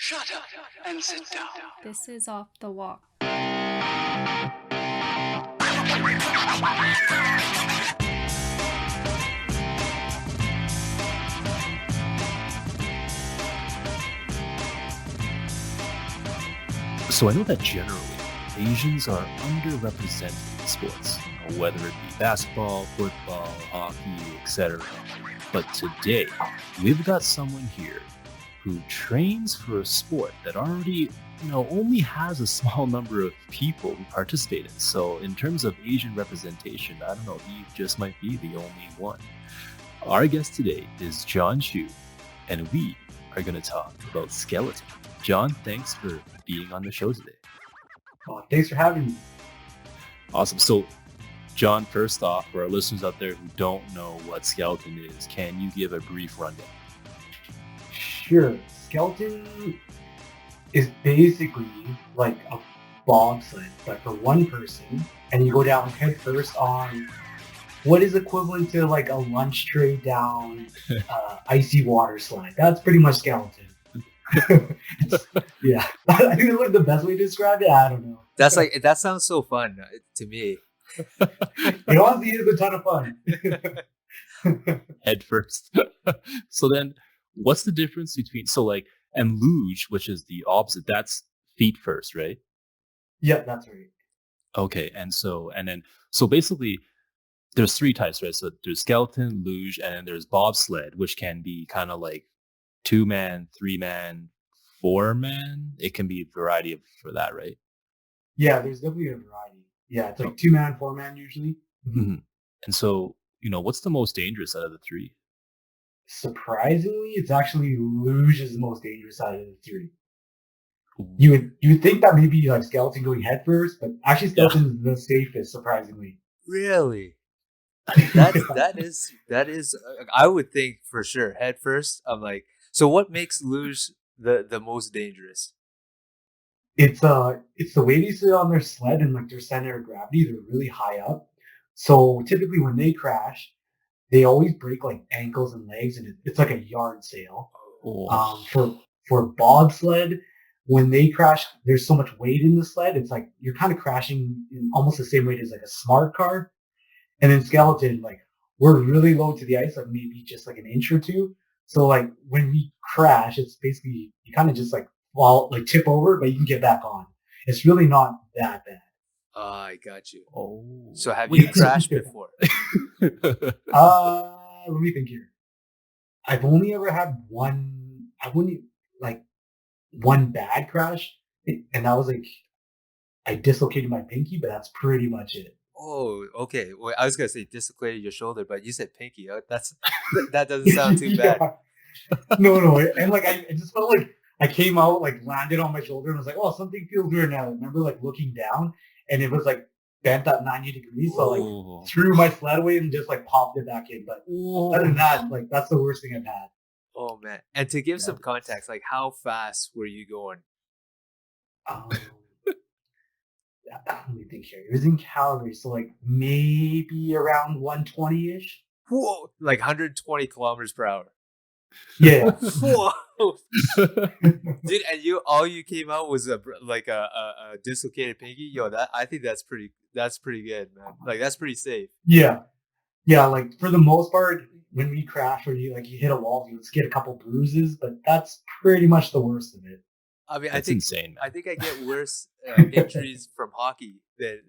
Shut up and sit down. This is Off the Walk. So I know that generally Asians are underrepresented in sports, whether it be basketball, football, hockey, etc. But today, we've got someone here who trains for a sport that already, only has a small number of people who participate in. So in terms of Asian representation, I don't know, he just might be the only one. Our guest today is Jon Chu, and we are going to talk about skeleton. Jon, thanks for being on the show today. Oh, thanks for having me. Awesome. So, Jon, first off, for our listeners out there who don't know what skeleton is, can you give a brief rundown? Sure. Skeleton is basically like a bobsled, but for one person, and you go down head first on what is equivalent to like a lunch tray down icy water slide. That's pretty much skeleton. Yeah, I think that's like the best way to describe it. I don't know. That sounds so fun to me. It honestly is a ton of fun. Head first. So then, what's the difference between and luge, which is the opposite? That's feet first, right? Yeah, that's right. Okay, so basically, there's three types, right? So there's skeleton, luge, and then there's bobsled, which can be kind of like 2-man, 3-man, 4-man. It can be a variety for that, right? Yeah, there's definitely a variety. Yeah, it's like 2-man, 4-man usually. Mm-hmm. And so, what's the most dangerous out of the three? Surprisingly, it's actually luge is the most dangerous out of the three. You would think that maybe like skeleton going head first, but actually skeleton is the safest, surprisingly. Really? That is I would think for sure head first. I'm like, so what makes luge the most dangerous? It's the way they sit on their sled and like their center of gravity. They're really high up, so typically when they crash, they always break like ankles and legs, and it's like a yard sale. Oh. For bobsled, when they crash, there's so much weight in the sled. It's like you're kind of crashing in almost the same weight as like a smart car. And then skeleton, like we're really low to the ice, like maybe just like an inch or two. So like when we crash, it's basically you kind of just like fall, like tip over, but you can get back on. It's really not that bad. I got you. Oh. So have you crashed before? Let me think here. I've only ever had one. I wouldn't like one bad crash, and that was like I dislocated my pinky, but that's pretty much it. Oh, okay. Well, I was gonna say dislocated your shoulder, but you said pinky. That doesn't sound too bad. No, and like I just felt like I came out, like landed on my shoulder, and was like, oh, something feels weird now. I remember like looking down, and it was like bent at 90 degrees, so I like threw my sled away and just like popped it back in. But other than that, like that's the worst thing I've had. Oh man! And to give some context, like how fast were you going? Let me think here. It was in Calgary, so like maybe around 120-ish. Whoa! Like 120 kilometers per hour. Yeah. Whoa! Dude, and all you came out was a dislocated pinky. Yo, I think that's pretty good, man. Like that's pretty safe. Yeah. Like for the most part, when we crash or you hit a wall, you just get a couple bruises, but that's pretty much the worst of it. I mean, that's insane. Man. I think I get worse injuries from hockey than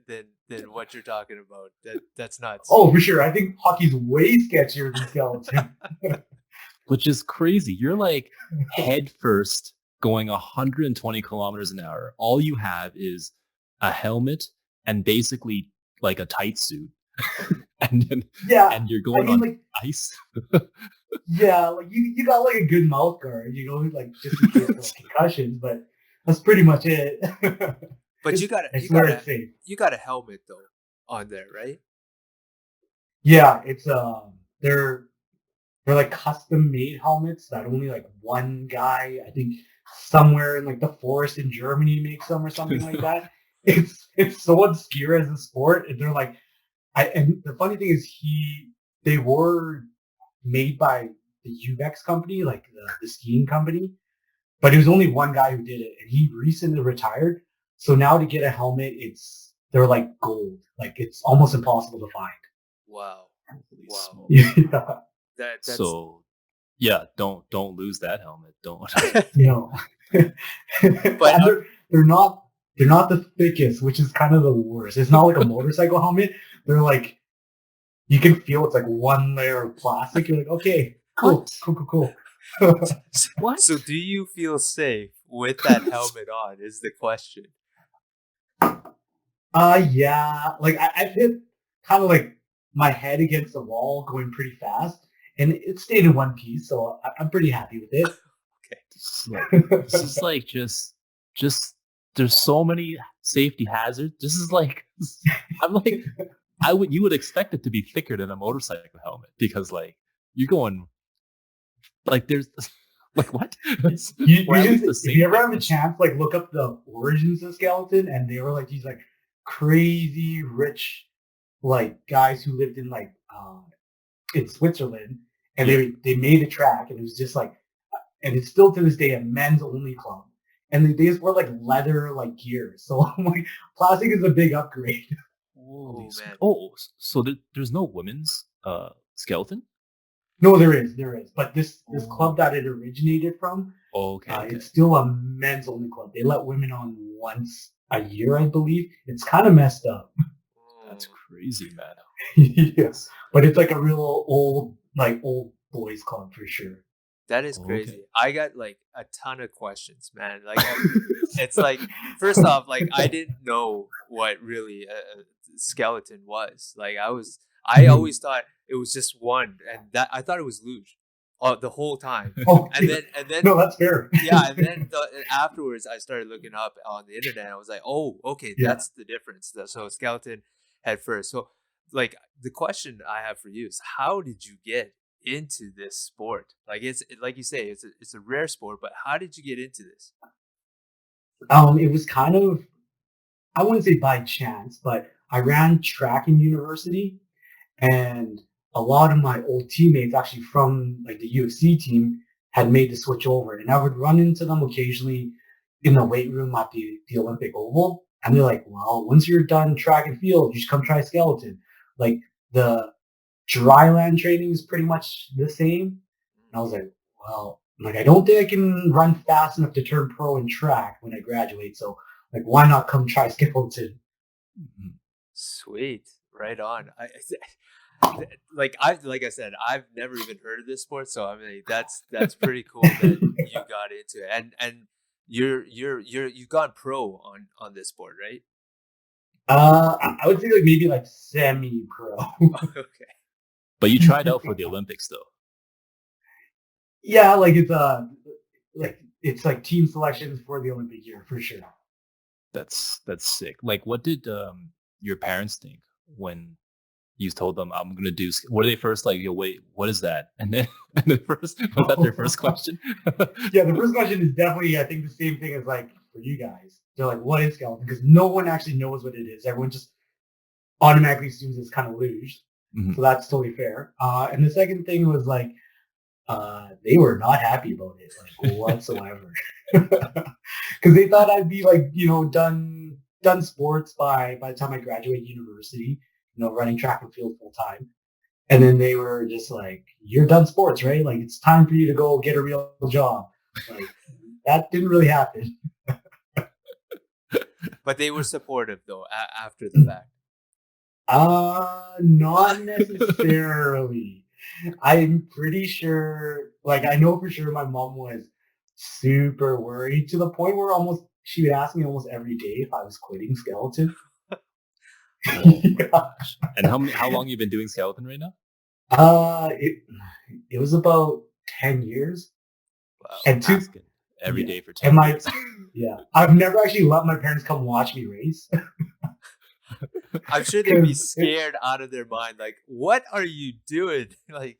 what you're talking about. That's nuts. Oh, for sure. I think hockey's way sketchier than skeleton. Which is crazy. You're like head first going 120 kilometers an hour. All you have is a helmet and basically like a tight suit. and you're going on like, ice. Yeah, like you got like a good mouth guard, like just in case of like, concussions, but that's pretty much it. But you got a helmet though on there, right? Yeah, it's they're like custom made helmets that only like one guy, I think somewhere in like the forest in Germany makes them or something like that. It's so obscure as a sport, and they're like and the funny thing is they were made by the Uvex company, like the skiing company, but it was only one guy who did it, and he recently retired. So now to get a helmet, they're like gold. Like it's almost impossible to find. Wow. Holy Wow. smokes. Yeah. That's So yeah, don't lose that helmet. Don't. No. But And they're not the thickest, which is kind of the worst. It's not like a motorcycle helmet. They're like, you can feel it's like one layer of plastic. You're like, okay, cool, What? cool. What? So do you feel safe with that helmet on? Is the question. Yeah. Like I've hit kind of like my head against the wall going pretty fast, and it stayed in one piece, so I'm pretty happy with it. This is like just there's so many safety hazards. This is like I'm like you would expect it to be thicker than a motorcycle helmet because like you're going like there's like what? Or at least the If you ever have a thickness. chance, like look up the origins of skeleton, and they were like these like crazy rich like guys who lived in like in Switzerland, and they made a track, and it was just like, and it's still to this day a men's only club, and they just wear like leather like gear. So I'm like, plastic is a big upgrade. Holy Oh, sm- man. oh, so there's no women's skeleton? No, there is, but this Oh. club that it originated from, Okay. it's still a men's only club. They let women on once a year, I believe. It's kind of messed up. That's Oh, crazy, man. Yes, but it's like a real old boys club for sure. that is Okay. crazy. I got like a ton of questions, man. Like it's like first off, like I didn't know what really a skeleton was. Like I always thought it was just one, and that I thought it was luge, the whole time. Oh, And then no, that's fair. yeah, and then afterwards I started looking up on the internet. I was like, oh, okay, Yeah. that's the difference. So skeleton head first. So like the question I have for you is, how did you get into this sport? Like it's like you say, it's a rare sport, but how did you get into this? It was kind of, I wouldn't say by chance, but I ran track in university, and a lot of my old teammates actually from like the UFC team had made the switch over, and I would run into them occasionally in the weight room at the Olympic Oval, and they're like, well, once you're done track and field, you should come try skeleton. Like the dry land training is pretty much the same. And I was like, well, like I don't think I can run fast enough to turn pro in track when I graduate. So like, why not come try skeleton? Mhm. Sweet, right on. Like I said, I've never even heard of this sport, so I mean that's pretty cool that you got into it, and you've gone pro on this sport, right? I would say like maybe like semi-pro. Okay. But you tried out for the Olympics though. Yeah, like it's like team selections for the Olympic year for sure. That's sick. Like, what did your parents think when you told them I'm gonna do? What are they first like? Yo, wait, what is that? And then was that their first question? Yeah, the first question is definitely, I think, the same thing as like for you guys. They're like, what is skeleton? Because no one actually knows what it is. Everyone just automatically assumes it's kind of luge. Mhm. So that's totally fair. And the second thing was like, they were not happy about it, like whatsoever. Because they thought I'd be like, done sports by the time I graduate university, running track and field full time. And then they were just like, you're done sports, right? Like, it's time for you to go get a real job. Like, that didn't really happen. But they were supportive though after the fact. Not necessarily. I'm pretty sure, like, I know for sure my mom was super worried to the point where she would ask me almost every day if I was quitting skeleton. Oh my Yeah. gosh. And how long you been doing skeleton right now? It was about 10 years. Wow. And two, Asking every yeah. day for And 10 years. yeah, I've never actually let my parents come watch me race. I'm sure they'd be 'Cause scared out of their mind. Like, what are you doing? Like,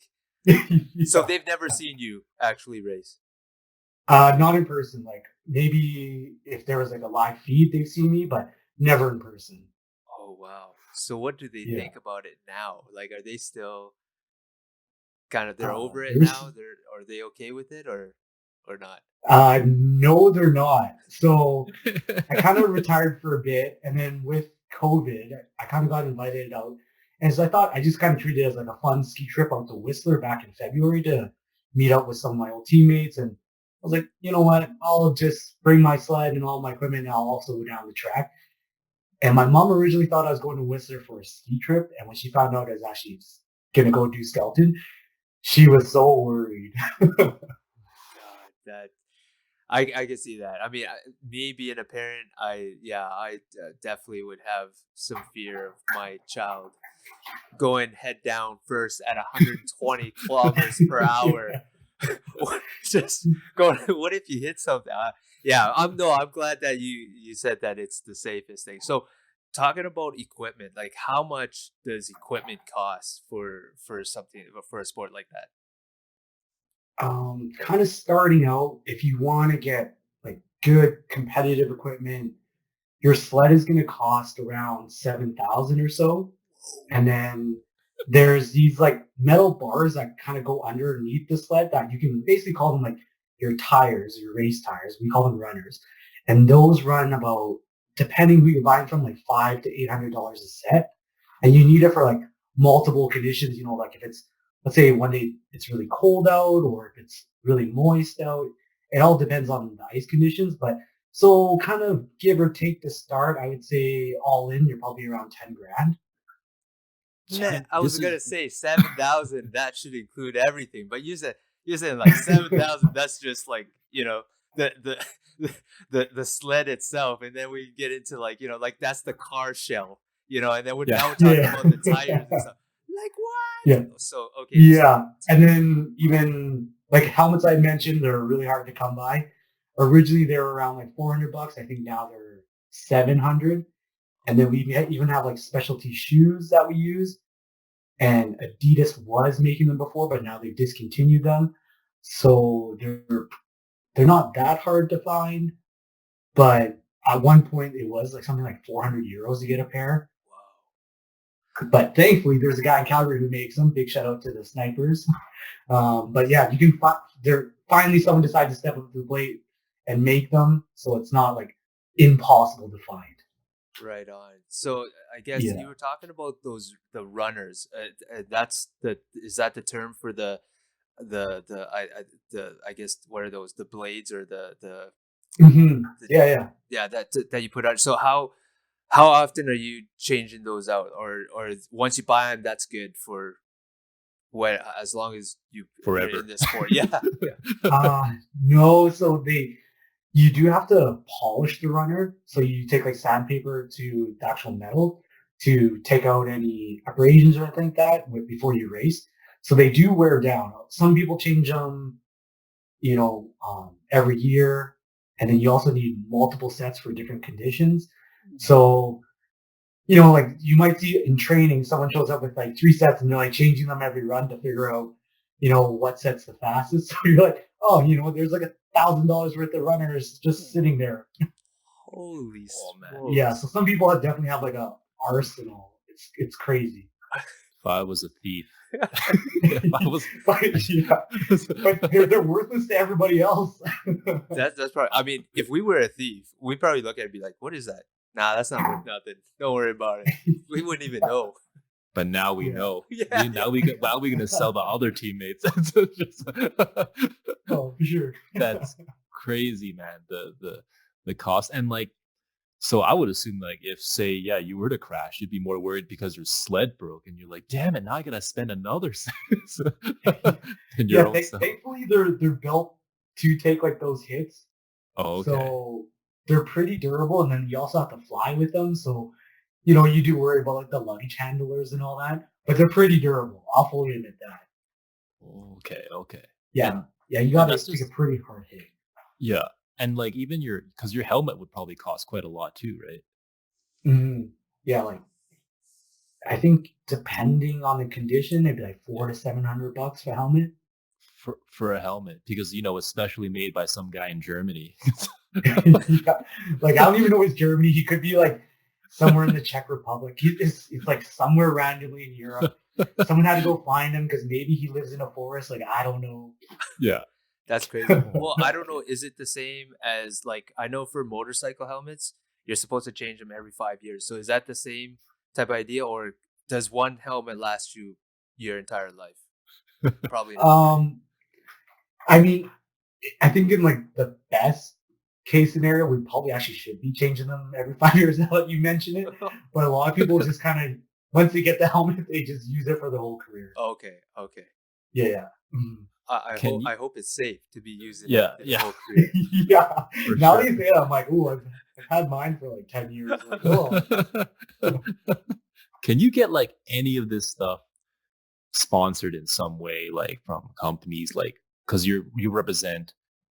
so yeah. they've never seen you actually race. Not in person. Like maybe if there was like a live feed, they've seen me, but never in person. Oh wow. So what do they Yeah. think about it now? Like, are they still kind of they're over it There's now? Are they okay with it or not? No, they're not. So I kind of retired for a bit, and then with COVID, I kind of got invited out. And so I thought I just kind of treated it as like a fun ski trip out to Whistler back in February to meet up with some of my old teammates. And I was like, you know what? I'll just bring my sled and all my equipment, and I'll also go down the track. And my mom originally thought I was going to Whistler for a ski trip. And when she found out I was actually going to go do skeleton, she was so worried. God, that I can see that. I mean, me being a parent, I definitely would have some fear of my child going head down first at 120 kilometers per hour. Just going. What if you hit something? I'm glad that you said that it's the safest thing. So, talking about equipment, like how much does equipment cost for something for a sport like that? Kind of starting out, if you want to get like good competitive equipment, your sled is going to cost around 7,000 or so. And then there's these like metal bars that kind of go underneath the sled that you can basically call them like your tires, your race tires. We call them runners. And those run about, depending who you're buying from, like $500 to $800 a set. And you need it for like multiple conditions, like if it's, let's say one day it's really cold out or if it's really moist out. It all depends on the ice conditions. But so kind of give or take to start, I would say all in, you're probably around 10 grand. I was gonna say 7,000. That should include everything, but you said like 7,000. That's just like the sled itself, and then we get into like like that's the car shell, and then now we're talking about the tires and stuff. Like what? Yeah. So okay. Yeah, and then even like helmets I mentioned, they're really hard to come by. Originally they were around like $400. I think now they're 700. And then we even have like specialty shoes that we use. And Adidas was making them before, but now they've discontinued them. So they're not that hard to find. But at one point it was like something like 400 euros to get a pair. Wow. But thankfully there's a guy in Calgary who makes them. Big shout out to the snipers. But yeah, you can find finally someone decided to step up to the plate and make them. So it's not like impossible to find. Right on. So I guess you were talking about the runners. Is that the term for the I guess what are those, the blades or the that you put out. So how often are you changing those out, or once you buy them that's good for what, as long as you forever in this sport? Yeah. No, so you do have to polish the runner. So you take like sandpaper to the actual metal to take out any abrasions or anything like that before you race. So they do wear down. Some people change them, every year. And then you also need multiple sets for different conditions. So, like you might see in training, someone shows up with like 3 sets and they're like changing them every run to figure out, what set's the fastest. So you're like, oh, there's like $1,000 worth of runners just sitting there. Holy smokes. Yeah, so some people definitely have like a arsenal. It's crazy. If I was a thief. But they're worthless to everybody else. That's probably. I mean, if we were a thief, we'd probably look at it and be like, "What is that? Nah, that's not worth nothing. Don't worry about it." We wouldn't even know. But now we know. Yeah. Now we're gonna sell the other teammates. Oh, for sure. That's crazy, man. The cost, and like, so I would assume like if say you were to crash, you'd be more worried because your sled broke, and you're like, damn it, now I gotta spend another thankfully they're built to take like those hits. Oh, okay. So they're pretty durable, and then you also have to fly with them. So you do worry about like the luggage handlers and all that, but they're pretty durable. I'll fully admit that. Okay. Yeah, you gotta take a pretty hard hit. Yeah. And like even because your helmet would probably cost quite a lot too, right? Mm-hmm. Yeah, like I think depending on the condition, it'd be like $400 to $700 for a helmet. For a helmet, because it's specially made by some guy in Germany. Yeah. Like I don't even know it's Germany. He could be like somewhere in the Czech Republic. It's like somewhere randomly in Europe. Someone had to go find him because maybe he lives in a forest. Like I don't know. Yeah. That's crazy. Well, I don't know. Is it the same as like I know for motorcycle helmets, you're supposed to change them every 5 years. So is that the same type of idea, or does one helmet last you your entire life? Probably not. I mean, I think in like the best case scenario, we probably actually should be changing them every 5 years now that you mention it. But a lot of people just kind of, once they get the helmet, they just use it for the whole career. Okay. Yeah, yeah. Mhm. I hope it's safe to be using Yeah, it in yeah. the whole career. Yeah. For Now sure. that you say that, I'm like, oh, I've had mine for like 10 years. Like, oh. Can you get like any of this stuff sponsored in some way, like from companies, like because you represent,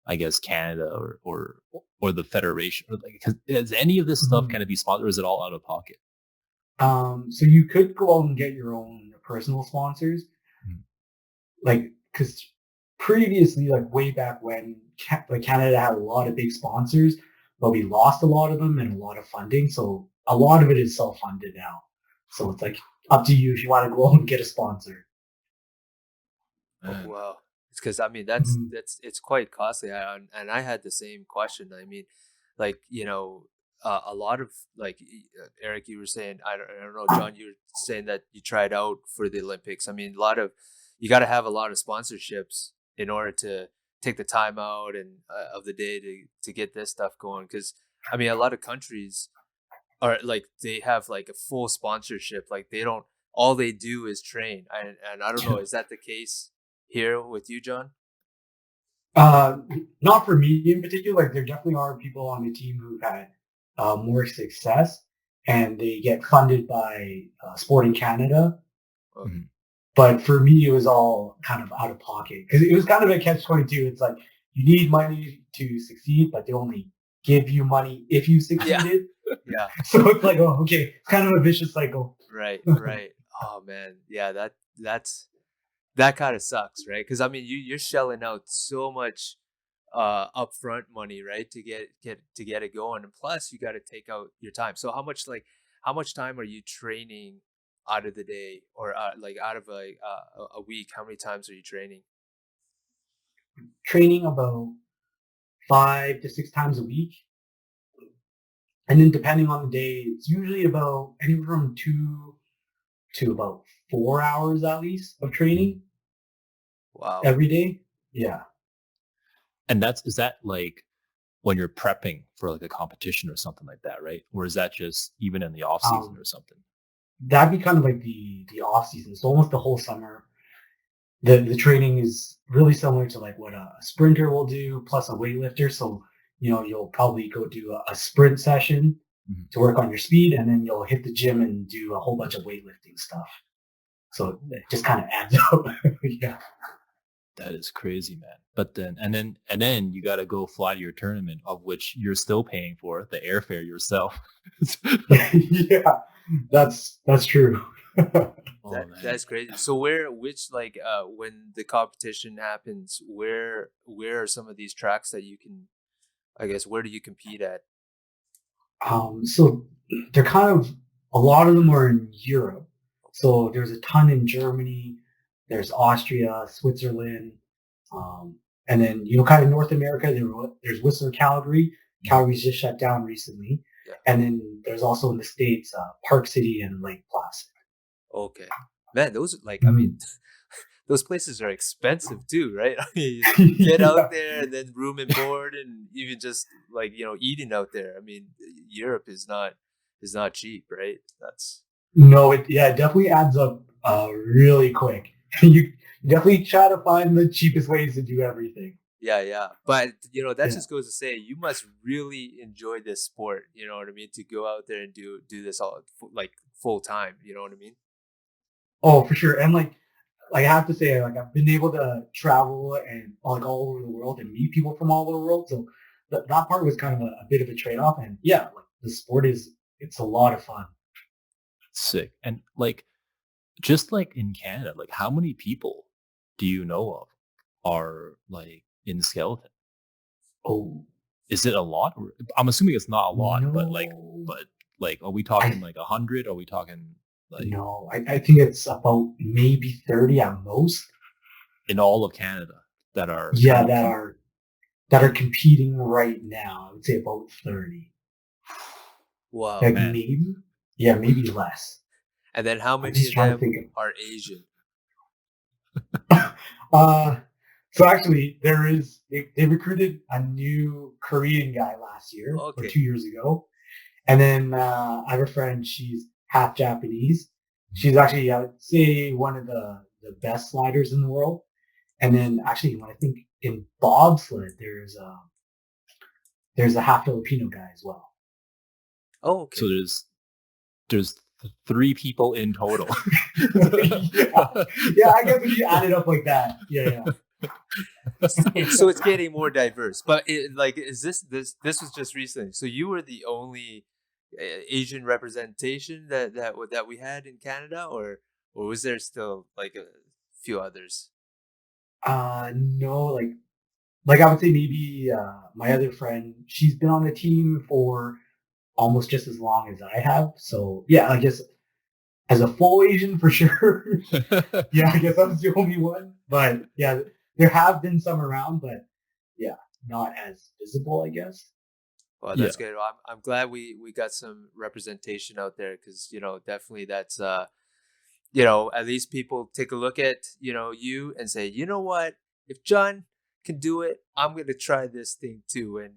I guess, Canada or the federation, or like, is any of this stuff Mhm. can it be sponsored, or is it all out of pocket? So you could go out and get your own personal sponsors, Mhm. like because previously, like way back when, like Canada had a lot of big sponsors, but we lost a lot of them and a lot of funding. So a lot of it is self-funded now. So it's like up to you if you want to go out and get a sponsor. Oh, Man. wow. It's because I mean Mhm. it's quite costly. And I had the same question. I mean, like a lot of like Eric, you were saying I don't know, John, you were saying that you tried out for the Olympics. I mean, a lot of you got to have a lot of sponsorships in order to take the time out and of the day to get this stuff going. Because I mean, a lot of countries are like they have like a full sponsorship. Like they don't all they do is train. And I don't know, is that the case here with you, John? Uh, Not for me in particular. Like there definitely are people on the team who've had more success, and they get funded by Sport in Canada. Oh, Mhm. But for me, it was all kind of out of pocket because it was kind of a catch-22. It's like you need money to succeed, but they only give you money if you yeah, succeeded. yeah, So it's like, oh, okay, it's kind of a vicious cycle. right. Oh man, yeah, that kind of sucks, right? Because I mean, you're shelling out so much upfront money, right, to get it going, and plus you got to take out your time. So how much time are you training out of the day, or like out of a week? How many times are you training? Training about 5 to 6 times a week, and then depending on the day, it's usually about anywhere from 2 to about 4 hours at least of training Wow. every day. Yeah. And is that like when you're prepping for like a competition or something like that, right? Or is that just even in the off season Um, or something? that'd be kind of like the off season. So almost the whole summer. The training is really similar to like what a sprinter will do plus a weightlifter. So, you'll probably go do a sprint session Mhm. to work on your speed, and then you'll hit the gym and do a whole bunch of weightlifting stuff. So it just kind of adds up. Yeah. That is crazy, man. But then you got to go fly to your tournament, of which you're still paying for the airfare yourself. Yeah. That's true. Oh man. That's crazy. So which like when the competition happens, where are some of these tracks that you can, I guess, where do you compete at? So they're kind of a lot of them are in Europe. So there's a ton in Germany, there's Austria, Switzerland, and then kind of North America. There's Whistler, Calgary. Calgary's just shut down recently, Yeah. and then there's also in the States, Park City and Lake Placid. Okay. Man, those like I mean those places are expensive too, right? I mean, get Yeah. out there and then room and board and even just like, eating out there. I mean, Europe is not cheap, right? That's No, it definitely adds up really quick. You definitely try to find the cheapest ways to do everything. yeah. But that Yeah. just goes to say you must really enjoy this sport, you know what I mean? To go out there and do this all like full time, you know what I mean? Oh, for sure. And like I have to say, like I've been able to travel and like all over the world and meet people from all over the world. So that part was kind of a bit of a trade off. And yeah, like the sport it's a lot of fun. Sick. And like just like in Canada, like how many people do you know of are like in skeleton? Oh Is it a lot? I'm assuming it's not a lot, but no, are we talking I like 100? Are we talking like no, I think it's about maybe 30 at most. in all of Canada? that are Yeah, that are competing right now. I would say about 30. Wow. Like man. maybe less. And then how I'm many just of trying to them think are Asian? So actually, they recruited a new Korean guy last year or Okay. 2 years ago, and then I have a friend. She's half Japanese. She's actually, I would say, one of the best sliders in the world. And then actually, when I think in bobsled, there's a half Filipino guy as well. Oh, okay. So there's 3 people in total. yeah, I guess if you add it up like that, yeah. So it's getting more diverse. But is this was just recently? So you were the only Asian representation that we had in Canada, or was there still like a few others? No, like I would say maybe my other friend, she's been on the team for almost just as long as I have. So yeah, I guess as a full Asian for sure. Yeah, I guess I was the only one. But yeah, there have been some around, but yeah, not as visible, I guess. Well, Yeah. that's good. Well, I'm glad we got some representation out there, because definitely that's at least people take a look at you and say, you know what, if John can do it, I'm gonna try this thing too, and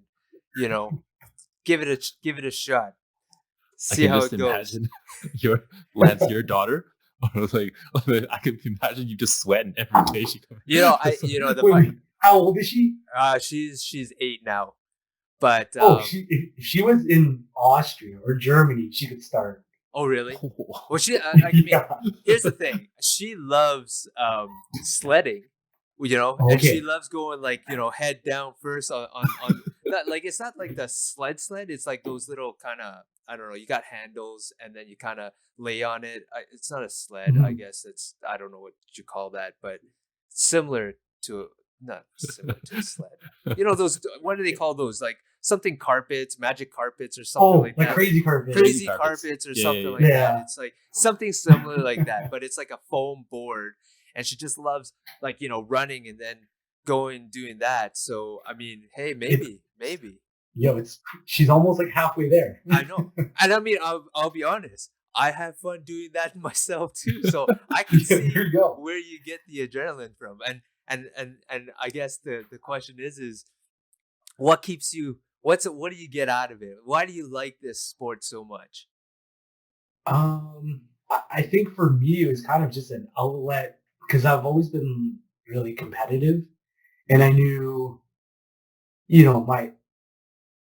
give it a shot. I See can how just it goes. imagine your daughter, or like I can imagine you just sweating every day she comes. Wait, how old is she? She's 8 now, but If she was in Austria or Germany, she could start. oh really? Well, I mean, Yeah. here's the thing. She loves sledding, and she Okay. loves going head down first on that. Like, it's not like the sled. It's like those little kind of, I don't know. You got handles, and then you kind of lay on it. It's not a sled. I Mhm. guess I don't know what you call that, but similar to not similar to a sled. Those, what do they call those? Like something carpets, magic carpets, or something like like that. crazy carpet. Crazy carpets. carpets or Yeah, something yeah, like yeah. that. Yeah. It's like something similar like that, but it's like a foam board, and she just loves running and then going doing that. So I mean, hey, maybe. Yo, she's almost like halfway there. I know, and I mean, I'll be honest. I have fun doing that myself too, so I can Yeah, see there you go. where you get the adrenaline from, and I guess the question is what keeps you? What do you get out of it? Why do you like this sport so much? I think for me it was kind of just an outlet because I've always been really competitive, and I knew, my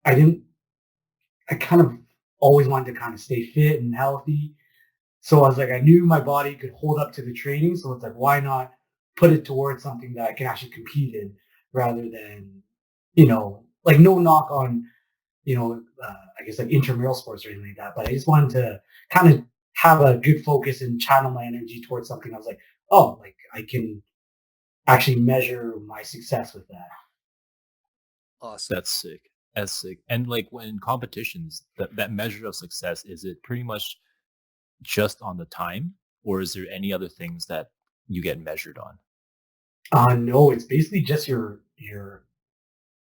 I didn't I kind of always wanted to kind of stay fit and healthy. So I was like, I knew my body could hold up to the training. So it's like, why not put it towards something that I can actually compete in rather than, like no knock on, I guess like intramural sports or anything like that. But I just wanted to kind of have a good focus and channel my energy towards something. I was like, oh, like I can actually measure my success with that. Awesome. That's sick. That's sick. And like when competitions, that measure of success, is it pretty much just on the time, or is there any other things that you get measured on? No, it's basically just your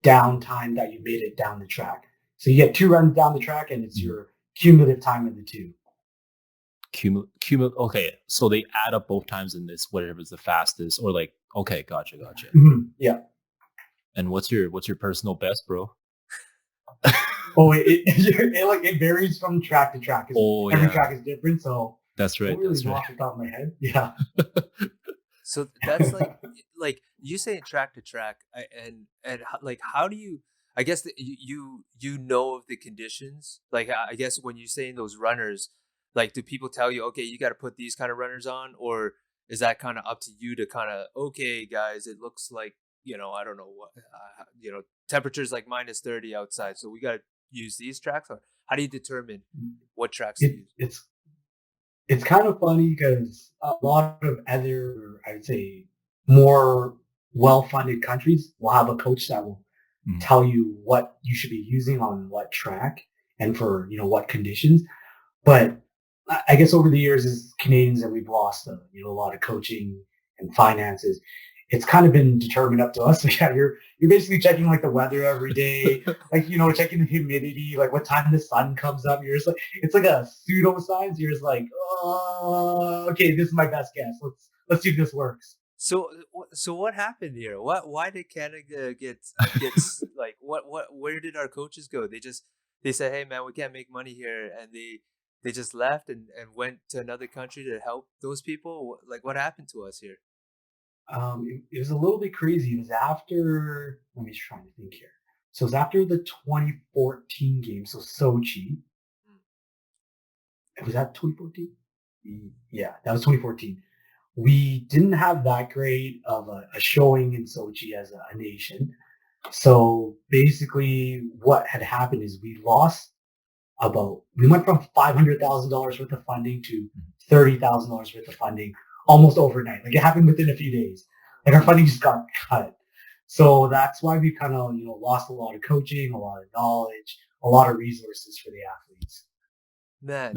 downtime that you made it down the track. So you get 2 runs down the track, and it's your cumulative time of the 2. Okay, so they add up both times in this, whatever's the fastest, or like, okay, gotcha. Mhm, yeah. And what's your personal best, bro? Oh, it varies from track to track. 'Cause every track is different, so That's I right. don't really That's know right. off the top of my head. Yeah. So that's like you say track to track, like how do you? I guess that you know of the conditions. Like I guess when you're saying those runners, like do people tell you, okay, you got to put these kind of runners on, or is that kind of up to you to kind of, okay, guys, it looks like I don't know what temperatures like -30 outside, so we got to use these tracks, or how do you determine what tracks to use? It's kind of funny because a lot of other, I would say, more well-funded countries will have a coach that will tell you what you should be using on what track and for what conditions. But I guess over the years, as Canadians, that we've lost a lot of coaching and finances, it's kind of been determined up to us. So yeah, you're basically checking like the weather every day, like checking the humidity, like what time the sun comes up. You're just like it's like a pseudoscience. You're just like, oh, okay, this is my best guess. Let's see if this works. So what happened here? Why did Canada get like where did our coaches go? They said, hey man, we can't make money here, and they just left and went to another country to help those people. Like what happened to us here? It was a little bit crazy. It was after. Let me just try to think here. So it was after the 2014 game. So Sochi. Was that 2014? Yeah, that was 2014. We didn't have that great of a showing in Sochi as a nation. So basically, what had happened is we went from $500,000 worth of funding to $30,000 worth of funding almost overnight. Like it happened within a few days. Like our funding just got cut. So that's why we kind of lost a lot of coaching, a lot of knowledge, a lot of resources for the athletes. Man,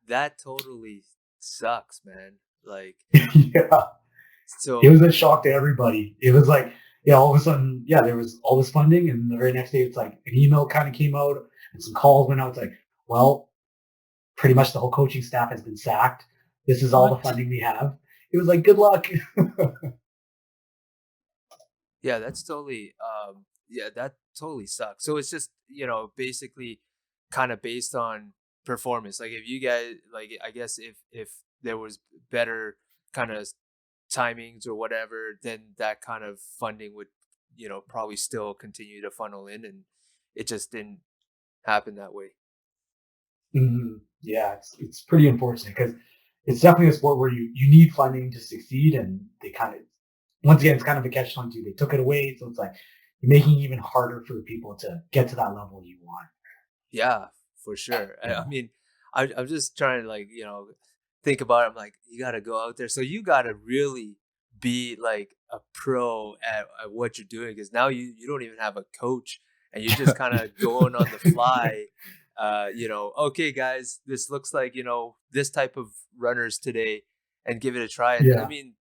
that totally sucks, man. Like yeah. So it was a shock to everybody. It was like, all of a sudden, there was all this funding, and the very next day, it's like an email kind of came out, and some calls went out. It's like, well, pretty much the whole coaching staff has been sacked. This is all the funding we have. It was like, good luck. yeah, that totally sucks. So it's just basically kind of based on performance. Like if you guys I guess if there was better kind of timings or whatever, then that kind of funding would probably still continue to funnel in, and it just didn't happen that way. Mm-hmm. Yeah, it's pretty unfortunate because it's definitely a sport where you need funding to succeed, and they kind of, once again, it's kind of a catch-22. They took it away, so it's like you're making it even harder for people to get to that level you want. Yeah, for sure. I mean, I'm just trying to think about it. I'm like, you got to go out there. So you got to really be like a pro at what you're doing, because now you don't even have a coach, and you're just kind of going on the fly. Okay, guys, this looks like this type of runners today, and give it a try. And I mean,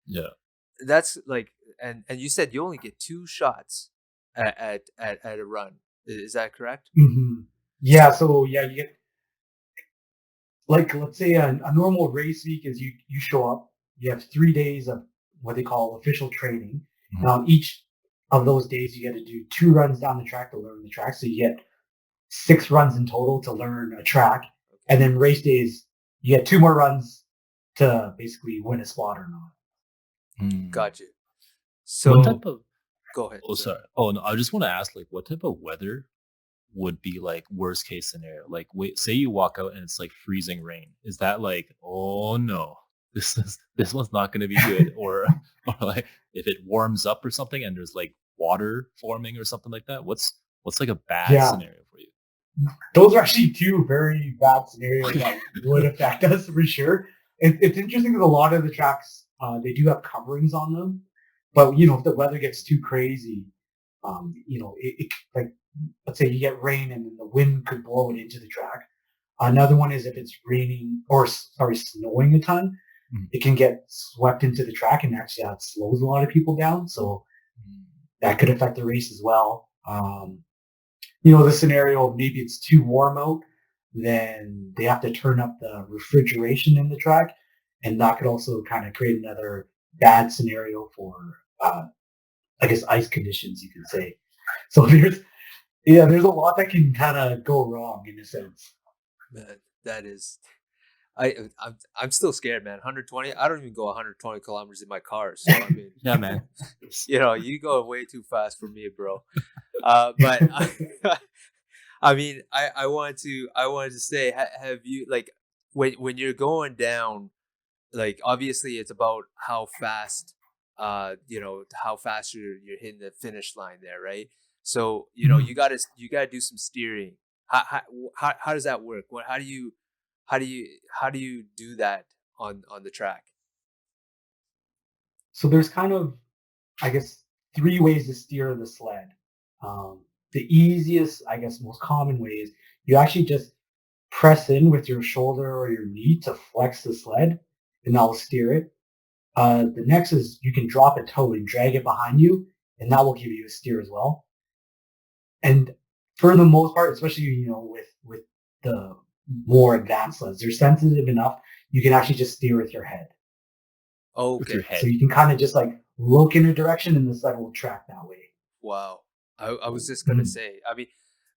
that's like, and you said you only get 2 shots at a run. Is that correct? Mm-hmm. Yeah. So you get, like, let's say a normal race week is you show up, you have 3 days of what they call official training. Mm-hmm. Now each of those days you get to do 2 runs down the track to learn the track. So you get 6 runs in total to learn a track. And then race days, you get 2 more runs to basically win a spot or not. Got you. So what type of, go ahead. Oh, sorry. Oh no, I just want to ask, like, what type of weather would be like worst case scenario? Like, say you walk out and it's like freezing rain. Is that like, oh no, this one's not going to be good? or like if it warms up or something and there's like water forming or something like that? What's like a bad scenario for you? Those are actually 2 very bad scenarios that would affect us for sure. It's interesting because a lot of the tracks, they do have coverings on them, but if the weather gets too crazy, it like, let's say you get rain and then the wind could blow it into the track. Another one is if it's raining or snowing a ton, it can get swept into the track, and actually that slows a lot of people down. So that could affect the race as well. The scenario, maybe it's too warm out, then they have to turn up the refrigeration in the track, and that could also kind of create another bad scenario for, I guess, ice conditions, you could say. So there's a lot that can kind of go wrong in a sense. Man, that is, I'm still scared, man. 120. I don't even go 120 kilometers in my car. So I mean, yeah, man. You go way too fast for me, bro. But I mean, I wanted to say, have you, like, when you're going down, like, obviously it's about how fast, how fast you're hitting the finish line there, right? So you gotta do some steering. How does that work? How do you do that on the track? So there's kind of, I guess, 3 ways to steer the sled. The easiest, I guess, most common way is you actually just press in with your shoulder or your knee to flex the sled, and that'll steer it. The next is you can drop a toe and drag it behind you, and that will give you a steer as well. And for the most part, especially with the more advanced sleds, they're sensitive enough you can actually just steer with your head. With your Okay. head. So you can kind of just like look in a direction, and the sled will track that way. Wow. I was just gonna Mhm. say, I mean,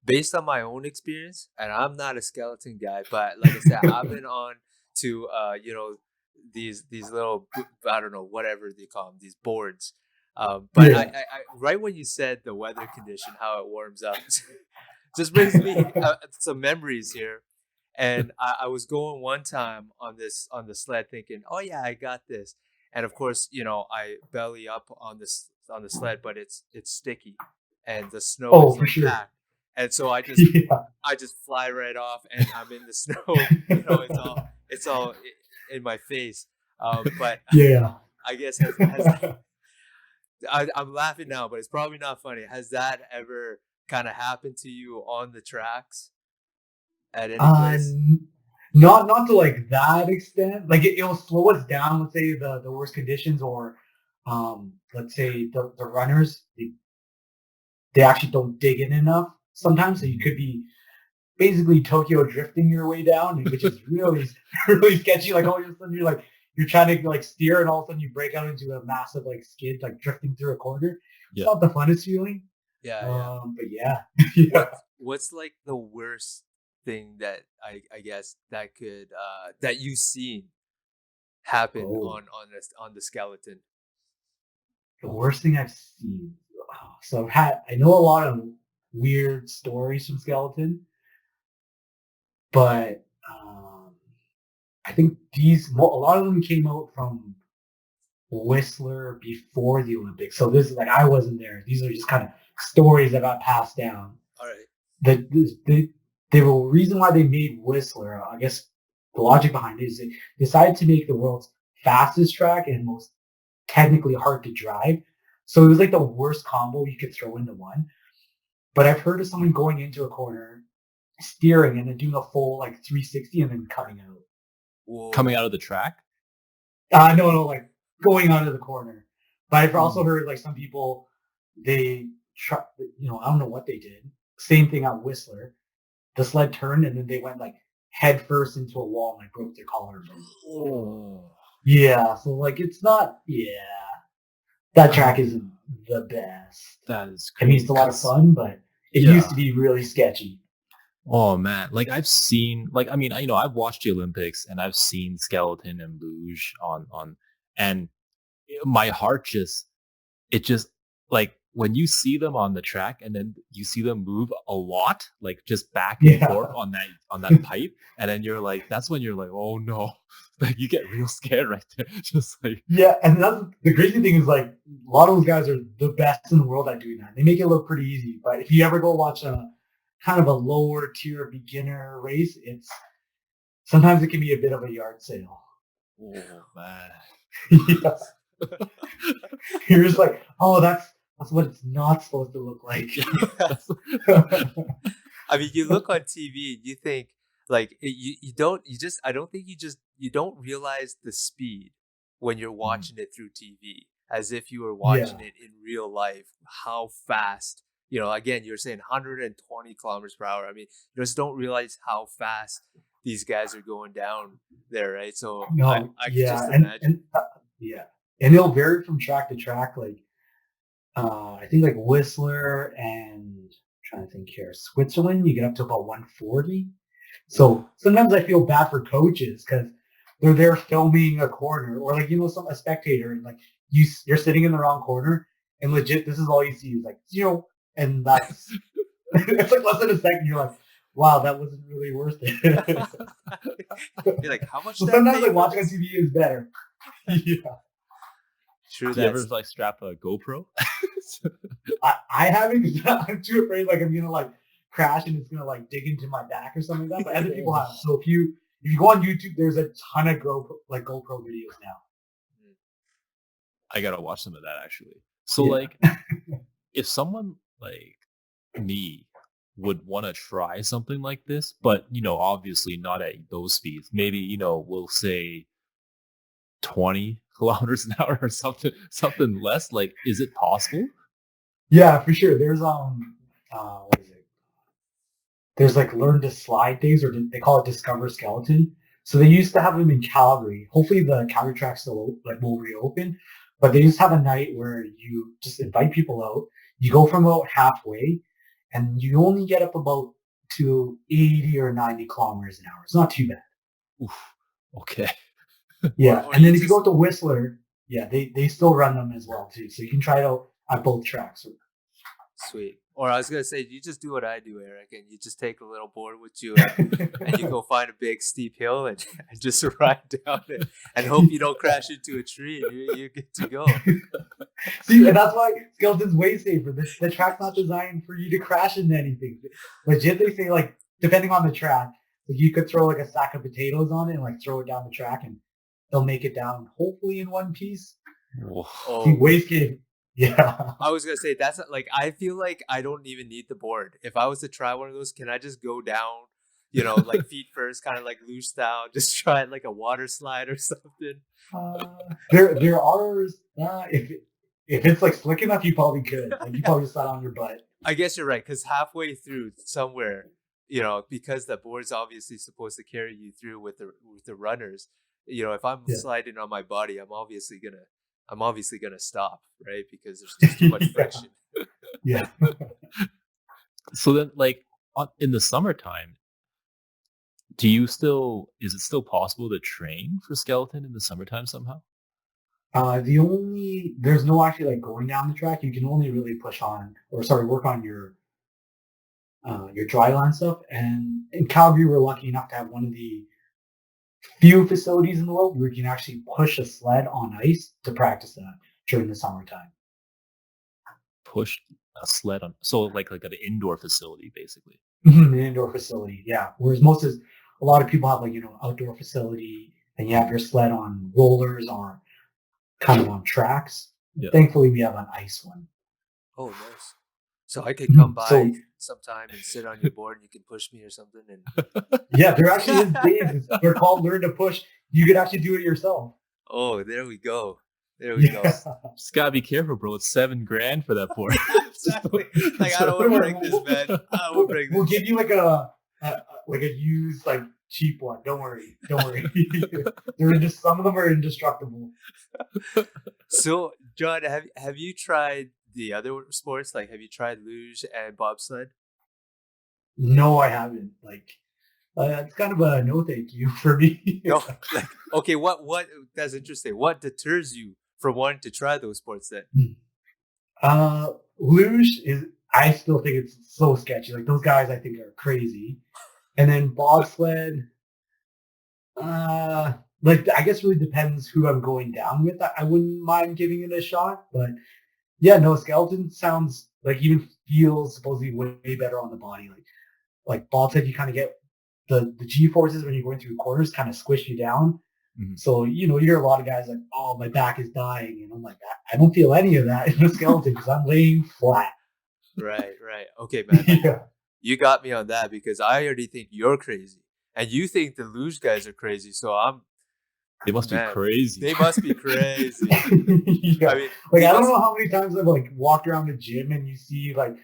based on my own experience, and I'm not a skeleton guy, but like I said, I've been on to these little I don't know, whatever they call them, these boards. But Yeah. I right when you said the weather condition, how it warms up, just brings me some memories here. And I was going one time on the sled thinking, oh yeah, I got this. And of course, I belly up on the sled, but it's sticky, and the snow Oh, is for like sure. packed, and so Yeah. I just fly right off, and I'm in the snow. It's all in my face. But Yeah. I guess has I'm laughing now, but it's probably not funny. Has that ever kind of happened to you on the tracks at any place? Not to like that extent. Like it'll slow us down. Let's say the worst conditions, or let's say the runners they actually don't dig in enough sometimes. So you could be basically Tokyo drifting your way down, which is really really sketchy. Like all of a sudden you're trying to like steer, and all of a sudden you break out into a massive like skid, like drifting through a corner. It's Yeah. not the funnest feeling. Yeah, yeah. But yeah, yeah. What's like the worst thing that I guess that could that you've seen happen Oh, on the skeleton? the worst thing I've seen. So I know a lot of weird stories from skeleton, but I think a lot of them came out from Whistler before the Olympics. So this is like I wasn't there. These are just kind of stories that got passed down. All right. The reason why they made Whistler, I guess the logic behind it is they decided to make the world's fastest track and most technically hard to drive. So it was like the worst combo you could throw into one. But I've heard of someone going into a corner, steering, and then doing a full like 360 and then cutting out. Whoa. Coming out of the track? No, like going out of the corner. But I've also heard like some people, they try, I don't know what they did. Same thing at Whistler. The sled turned and then they went like head first into a wall and like broke their collarbone. Oh. Yeah, so like it's not. Yeah, that track isn't the best. That is I mean, crazy. it's a lot of fun, but it Yeah. used to be really sketchy. Oh man, like I've seen, like I mean, I've watched the Olympics and I've seen skeleton and luge on, and my heart just like when you see them on the track and then you see them move a lot, like just back and Yeah. forth on that pipe, and then you're like, that's when you're like, oh no, like you get real scared right there, just like Yeah, and that's the crazy thing is like a lot of those guys are the best in the world at doing that. They make it look pretty easy, but if you ever go watch a kind of a lower tier beginner race, sometimes it can be a bit of a yard sale. oh man. Yeah. You're just like, oh, that's what it's not supposed to look like. I mean, you look on TV and you think like you don't you just I don't think you don't realize the speed when you're watching it through TV as if you were watching it in real life. How fast, again, you're saying 120 kilometers per hour. I mean, you just don't realize how fast these guys are going down there, right? So No, I can yeah, just imagine. yeah, and it'll vary from track to track. Like, I think like Whistler and I'm trying to think here, Switzerland, you get up to about 140. So sometimes I feel bad for coaches because they're there filming a corner, or like a spectator, and like you're sitting in the wrong corner, and legit this is all you see is like zero, and that's it's like less than a second. You're like, wow, that wasn't really worth it. You're like, how much? So did I sometimes pay like for watching on this? TV is better. Yeah. True. Do you ever That's like strap a GoPro? I haven't because I'm too afraid like I'm gonna like crash and it's gonna like dig into my back or something like that. But other people have. So if you go on YouTube, there's a ton of GoPro videos now. I gotta watch some of that actually. So Yeah. like, if someone like me would want to try something like this, but obviously not at those speeds. Maybe we'll say 20 kilometers an hour or something less? Like, is it possible? Yeah, for sure. There's what is it? There's like learn to slide days, or they call it Discover Skeleton. So they used to have them in Calgary. Hopefully the Calgary track still like will reopen, but they used to have a night where you just invite people out. You go from about halfway, and you only get up about to 80 or 90 kilometers an hour. It's not too bad. Oof. Okay. Yeah, Or and then you if you go to Whistler, yeah, they still run them as well too. So you can try it out at both tracks. Sweet. Or I was gonna say, you just do what I do, Eric, and you just take a little board with you, and you go find a big steep hill and just ride down it, and hope you don't crash into a tree, and you're good to go. See, and that's why Skeleton's way safer. The track's not designed for you to crash into anything. Legit, they say like depending on the track, like you could throw like a sack of potatoes on it and like throw it down the track, and they'll make it down hopefully in one piece. Oh, See, way safe. Yeah. I was gonna say that's like I feel like I don't even need the board. If I was to try one of those, can I just go down, like feet first, kind of like loose down, just try it like a water slide or something? There are if it's like slick enough, you probably could. Like you probably just sat on your butt. I guess you're right, because halfway through somewhere, because the board's obviously supposed to carry you through with the runners. If I'm sliding on my body, I'm obviously gonna stop, right? Because there's just too much friction. Yeah. So then, like, in the summertime, is it still possible to train for skeleton in the summertime somehow? There's no actually like going down the track. You can only really work on your dry line stuff. And in Calgary, we're lucky enough to have one of the few facilities in the world where you can actually push a sled on ice to practice that during the summertime. Push a sled on, so like an indoor facility, basically. An indoor facility, yeah. Whereas a lot of people have like outdoor facility, and you have your sled on rollers or kind of on tracks. Yeah. Thankfully, we have an ice one. Oh, nice. So I could come by So- sometime and sit on your board, and you can push me or something. And Yeah, there actually is days. They're called Learn to Push. You could actually do it yourself. oh, there we go. There we go. Just gotta be careful, bro. It's $7,000 for that board. Exactly. Like I don't want to break this, man. I don't want to break We'll this. give you like a used like cheap one. Don't worry. Some of them are indestructible. So, John, have you tried the other sports? Like, have you tried luge and bobsled? No, I haven't. Like, it's kind of a no thank you for me. No. Like, okay. What? That's interesting. What deters you from wanting to try those sports then? Luge I still think it's so sketchy. Like those guys, I think are crazy. And then bobsled, like I guess really depends who I'm going down with. I wouldn't mind giving it a shot, but yeah, no, skeleton sounds like even feels supposedly way better on the body. Like bobsled, you kind of get the G forces when you're going through corners kind of squish you down. Mm-hmm. So, you hear a lot of guys like, oh, my back is dying. And I'm like, I don't feel any of that in the skeleton because I'm laying flat. Right. Okay, man. Yeah. You got me on that because I already think you're crazy. And you think the luge guys are crazy. So They must be crazy. They must be crazy. Yeah. I mean, like, I don't know how many times I've like walked around the gym and you see like,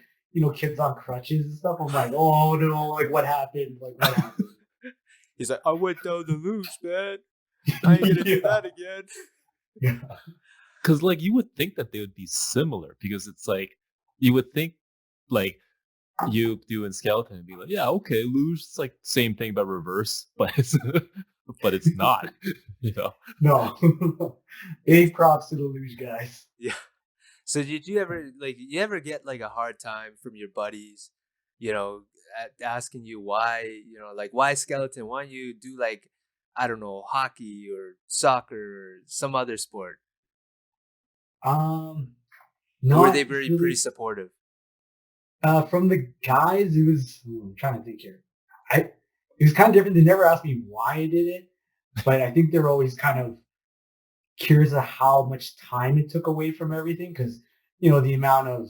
kids on crutches and stuff. I'm like, oh no, like what happened? Like what happened? He's like, I went down the luge, man. I ain't gonna do that again. Yeah. Because like you would think that they would be similar because it's like you would think like you doing skeleton and be like, yeah, okay, luge, it's like same thing but reverse, but it's not, No. Big props to the luge guys. Yeah. So did you ever get like a hard time from your buddies, asking you why, like why skeleton? Why don't you do like, I don't know, hockey or soccer or some other sport? No. Or were they pretty supportive? From the guys, it was. I'm trying to think here. It was kind of different. They never asked me why I did it, but I think they're always kind of curious of how much time it took away from everything. Because the amount of,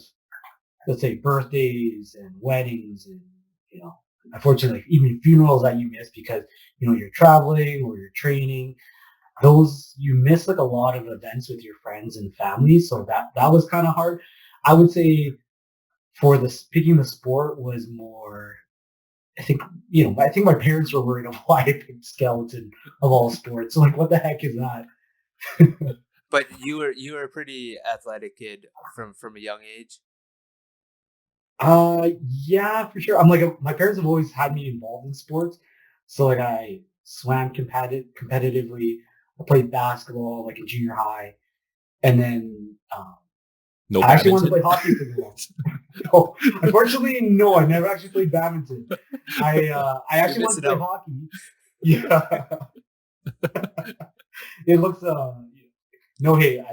let's say, birthdays and weddings and unfortunately, even funerals that you miss because you're traveling or you're training. those you miss like a lot of events with your friends and family. So that was kind of hard. I would say for this picking the sport was more. I think I think my parents were worried of why I picked skeleton of all sports. Like, what the heck is that? But you were a pretty athletic kid from a young age. Yeah, for sure. I'm like my parents have always had me involved in sports, so like I swam competitively. I played basketball like in junior high, and then No I actually wanted to play badminton. hockey for the long. No, unfortunately, no. I never actually played badminton. I You're actually wanted missing to play out. hockey. Yeah, it looks no. Hey,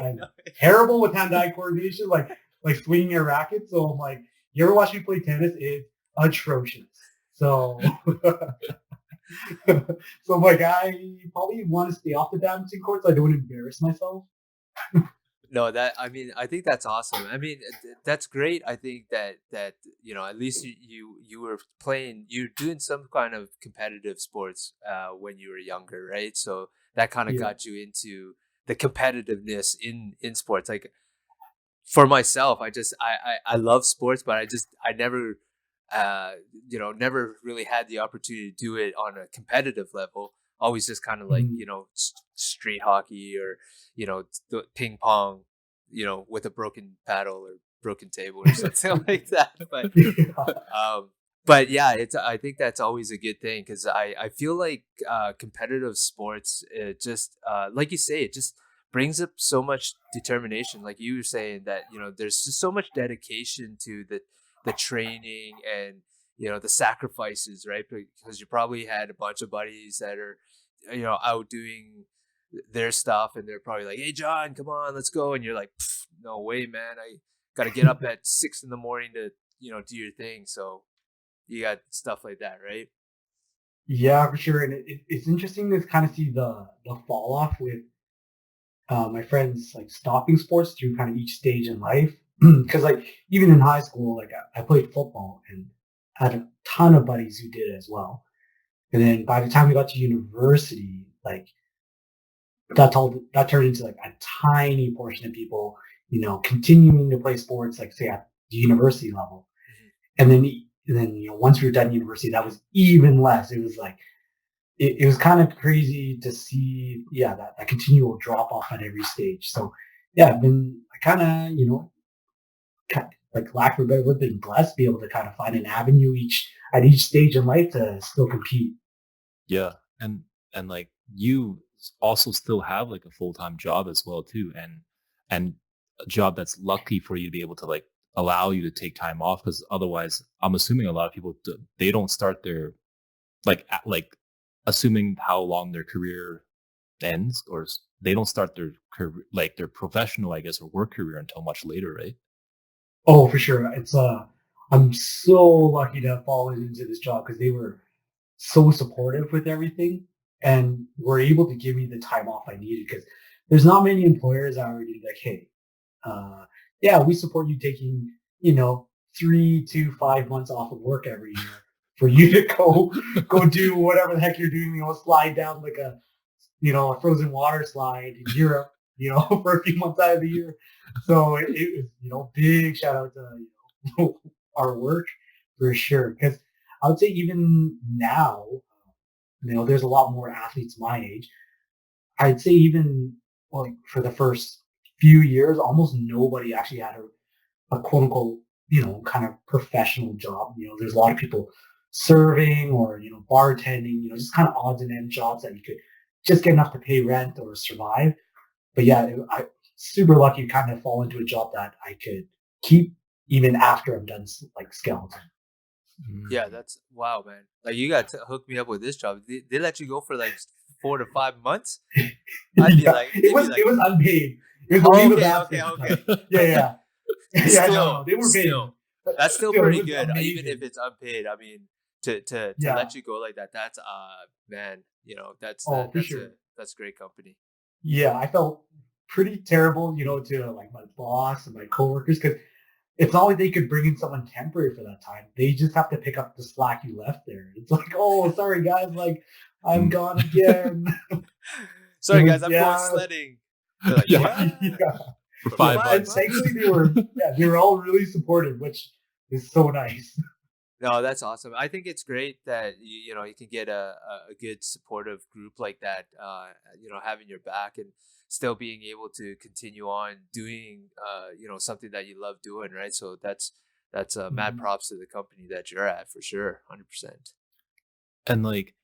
I'm terrible with hand-eye coordination, like swinging a racket. So I'm like, you ever watch me play tennis? It's atrocious. So, so I'm like, I probably want to stay off the badminton court so I don't embarrass myself. No, that I mean, I think that's awesome. I mean, that's great. I think that at least you were playing, you're doing some kind of competitive sports when you were younger, right? So that kind of Yeah. got you into the competitiveness in sports. Like for myself, I love sports, but I never never really had the opportunity to do it on a competitive level. Always just kind of like Mhm. street hockey or the ping pong, with a broken paddle or broken table or something like that. Um, but yeah, I think that's always a good thing because I feel like competitive sports, it just like you say, it just brings up so much determination. Like you were saying that there's just so much dedication to the training and the sacrifices, right? Because you probably had a bunch of buddies that are out doing their stuff, and they're probably like, "Hey, John, come on, let's go," and you're like, "No way, man! I got to get up at 6 in the morning to do your thing." So you got stuff like that, right? Yeah, for sure. And it's interesting to kind of see the fall off with my friends like stopping sports through kind of each stage in life. Because like even in high school, like I played football and had a ton of buddies who did it as well. And then by the time we got to university, like that turned into like a tiny portion of people, continuing to play sports, like say at the university level. Mhm. And then once we were done university, that was even less. It was like it was kind of crazy to see, yeah, that continual drop off at every stage. So yeah, I've been kind of, like lack of a better word, been blessed to be able to kind of find an avenue at each stage in life to still compete. Yeah, and like you also still have like a full-time job as well too, and a job that's lucky for you to be able to like allow you to take time off because otherwise, I'm assuming a lot of people they don't start their like assuming how long their career ends they don't start their career like their professional I guess or work career until much later, right? Oh, for sure. I'm so lucky to have fallen into this job because they were so supportive with everything and were able to give me the time off I needed because there's not many employers that are going to be like, hey, uh, yeah, we support you taking, 3 to 5 months off of work every year for you to go do whatever the heck you're doing, slide down like a frozen water slide in Europe, for a few months out of the year. So it was, big shout out to our work for sure. Because I would say even now, there's a lot more athletes my age. I'd say even like for the first few years, almost nobody actually had a quote unquote, kind of professional job. There's a lot of people serving or, bartending, just kind of odds and end jobs that you could just get enough to pay rent or survive. But yeah, I super lucky to kind of fall into a job that I could keep even after I'm done like skeleton. Yeah, that's wow, man. Like you got to hook me up with this job. They let you go for like 4 to 5 months. I'd be Yeah, like, it they'd be was like, it was unpaid. It was a oh, leave of okay, okay, absence. okay. Yeah, yeah, yeah. No, Still, they were paying. still, But that's still still, it pretty was good, even if amazing. it's unpaid. I mean, to Yeah. let you go like that, that's man, Oh, for that's sure. great company. Yeah, I felt pretty terrible, to like my boss and my coworkers because it's not like they could bring in someone temporary for that time. They just have to pick up the slack you left there. It's like, oh, sorry guys, like I'm Mm. gone again. Sorry, It guys, was- I'm yeah. going sledding. They're like, Yeah. what? Yeah. For You $5. mind? And thankfully they were all really supportive, which is so nice. No, that's awesome. I think it's great that you can get a good supportive group like that. Having your back and still being able to continue on doing something that you love doing, right? So that's mad Mhm. props to the company that you're at for sure, 100%. And like,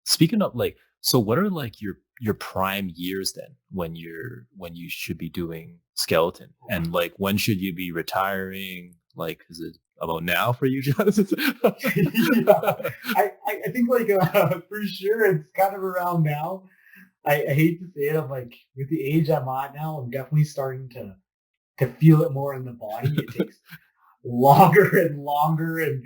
speaking of like, so what are like your prime years then when you should be doing skeleton, and like when should you be retiring? Like, is it about now for you, Jonathan? Yeah. I think like for sure it's kind of around now. I hate to say it, I'm like with the age I'm at now, I'm definitely starting to feel it more in the body. It takes longer and longer and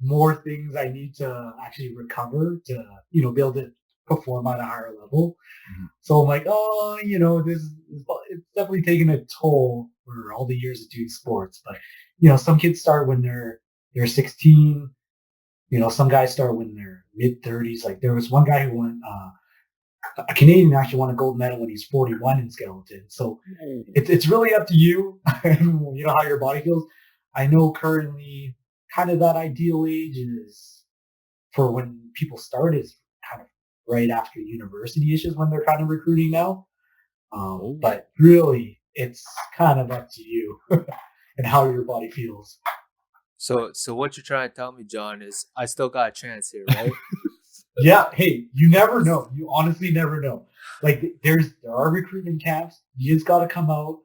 more things I need to actually recover to, be able to perform at a higher level. Mhm. So I'm like, oh, it's definitely taken a toll for all the years of doing sports. But, some kids start when they're 16. Some guys start when they're mid 30s. Like there was one guy who won, a Canadian actually won a gold medal when he's 41 in skeleton. So it's really up to you and how your body feels. I know currently kind of that ideal age is for when people start is kind of right after university is when they're kind of recruiting now. But really, it's kind of up to you and how your body feels. So what you're trying to tell me, John, is I still got a chance here, right? Yeah. Hey, you never know. You honestly never know. Like there are recruitment camps. You just got to come out,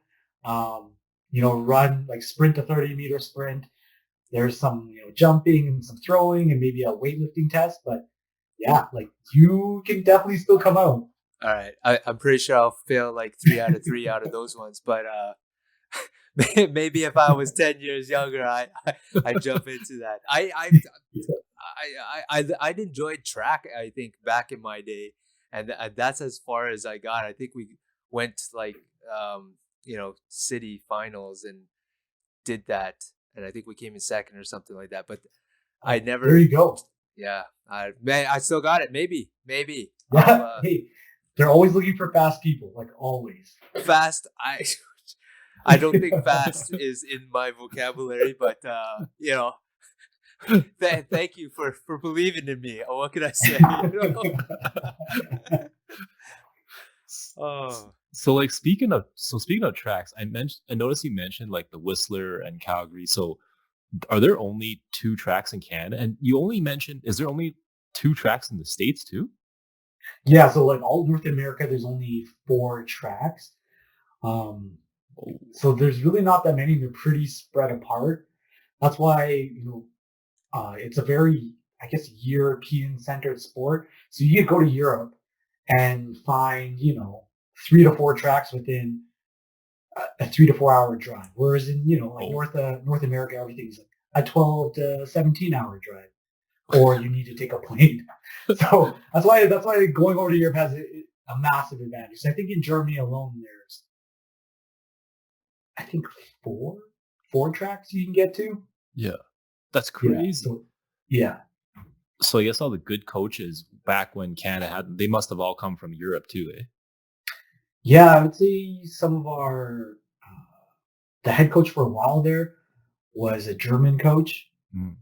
run like sprint a 30-meter sprint. There's some, jumping and some throwing and maybe a weightlifting test. But yeah, like you can definitely still come out. All right, I'm pretty sure I'll fail like 3 out of 3 out of those ones, but maybe if I was 10 years younger, I'd jump into that. I'd enjoyed track, I think, back in my day, and that's as far as I got. I think we went like city finals and did that, and I think we came in second or something like that. But I never. There you go. Yeah, I still got it. Maybe. Yeah. Hey, they're always looking for fast people, like always. Fast. I don't think fast is in my vocabulary, but thank you for believing in me. What can I say? Oh, So speaking of tracks, I noticed you mentioned like the Whistler and Calgary. So are there only 2 tracks in Canada? And you only mentioned, is there only 2 tracks in the States too? Yeah, so like all North America, there's only 4 tracks. So there's really not that many. They're pretty spread apart. That's why, it's a very, I guess, European-centered sport. So you could go to Europe and find, 3 to 4 tracks within a 3 to 4 hour drive. Whereas in, like North America, everything's like a 12 to 17-hour drive, or you need to take a plane. So that's why going over to Europe has a massive advantage. So I think in Germany alone, there's I think four tracks you can get to. Yeah, that's Yeah. crazy. So yeah. So I guess all the good coaches back when Canada had, they must have all come from Europe too, eh? Yeah, I would say some of our the head coach for a while there was a German coach. Mm.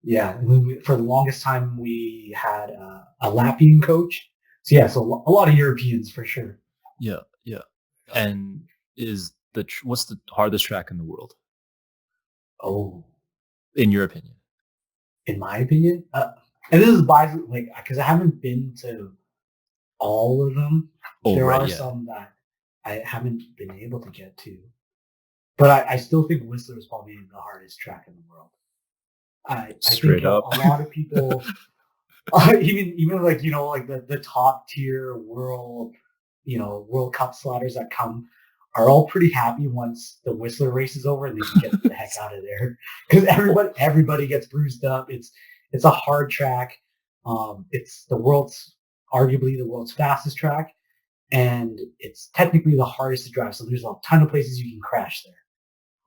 Yeah, and for the longest time we had a Latvian coach. So yeah, so a lot of Europeans for sure. Yeah. And what's the hardest track in the world, Oh, in your opinion? in my opinion, and this is biased, like because I haven't been to all of them. Oh, There right, are yeah. some that I haven't been able to get to, but I still think Whistler is probably the hardest track in the world. I Straight think up. a lot of people, even like like the top tier world, World Cup slotters that come are all pretty happy once the Whistler race is over and they can get the heck out of there because everybody gets bruised up. It's a hard track. It's arguably the world's fastest track, and it's technically the hardest to drive. So there's a ton of places you can crash there.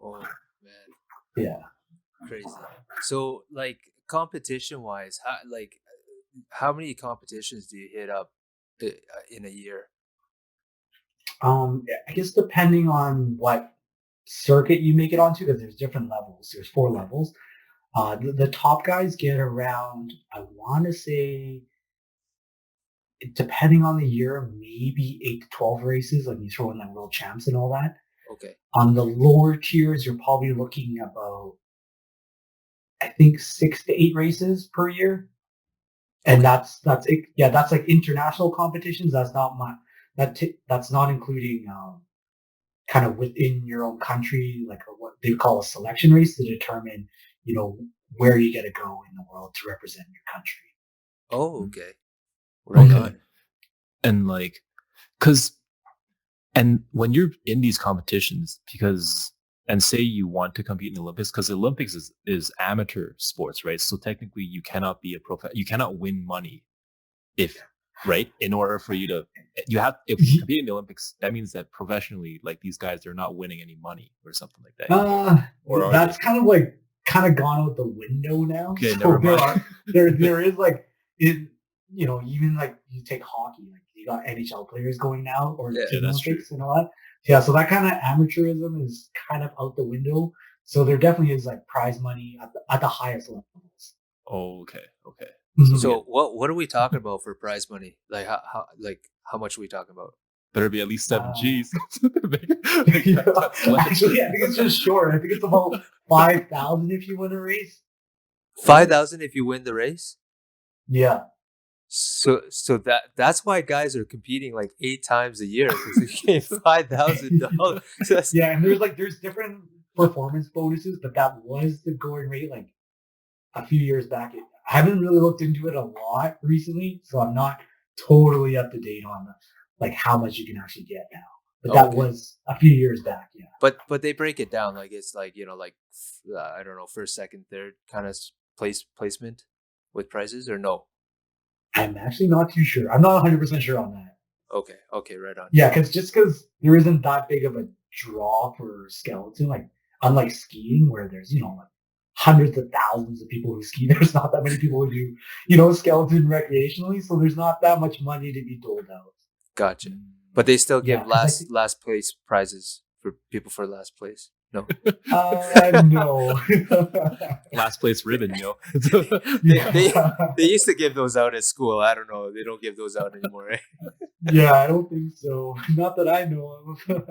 oh man, Yeah. crazy. So like competition wise, how many competitions do you hit up in a year? I guess depending on what circuit you make it onto, because there's different levels. There's 4 levels. The top guys get around, I want to say, depending on the year, maybe 8 to 12 races. Like you throw in like world champs and all that. Okay. On the lower tiers, you're probably looking about, I think, 6 to 8 races per year. And Okay. that's it. Yeah, that's like international competitions. That's not that's not including kind of within your own country, like what they call a selection race to determine, where you get to go in the world to represent your country. Oh, okay. Right Okay. on. And like, cause, and when you're in these competitions, and say you want to compete in the Olympics, because the Olympics is amateur sports, right? So technically you cannot be you cannot win money right? In order for you to, if you compete in the Olympics, that means that professionally, like these guys, they're not winning any money or something like that. Or are That's they? kind of gone out the window now. Okay, So never mind. there is like it, even like you take hockey, like you got NHL players going now or Yeah, to the that's true. Olympics and all that. Yeah, so that kind of amateurism is kind of out the window. So there definitely is like prize money at the highest levels. Oh, okay. Mhm. So what are we talking about for prize money? Like how much are we talking about? Better be at least 7 Uh, G's. Yeah, actually, I think it's just short. I think it's about 5,000 if you win a race. 5,000 if you win the race. Yeah. So that's why guys are competing like 8 times a year because they get $5,000. Yeah, and there's different performance bonuses, but that was the going rate like a few years back. I haven't really looked into it a lot recently, so I'm not totally up to date on like how much you can actually get now. But that Okay. was a few years back. Yeah. But they break it down like it's like like I don't know, first, second, third kind of placement with prizes or no? I'm actually not too sure. I'm not 100% sure on that. Okay, right on. Yeah, because there isn't that big of a draw for skeleton, like unlike skiing where there's like hundreds of thousands of people who ski. There's not that many people who do skeleton recreationally, so there's not that much money to be doled out. Gotcha. But they still Yeah, give 'cause I last place prizes for people for last place. No. no. Last place ribbon, They used to give those out at school. I don't know. They don't give those out anymore, right? Yeah, I don't think so. Not that I know of.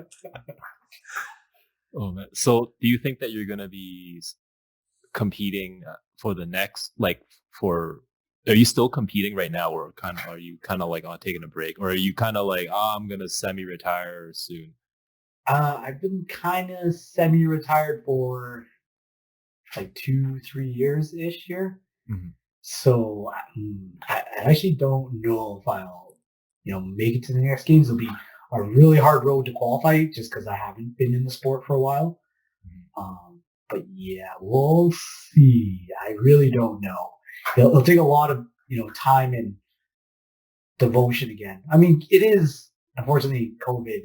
Oh man. So do you think that you're gonna be competing for the next, are you still competing right now, or are you kind of like taking a break, or are you kind of like, I'm gonna semi-retire soon? I've been kind of semi-retired for like 2-3 years ish here. Mm-hmm. So I actually don't know if I'll, make it to the next games. It'll be a really hard road to qualify just because I haven't been in the sport for a while. But yeah, we'll see. I really don't know. It'll take a lot of time and devotion again. I mean, it is unfortunately COVID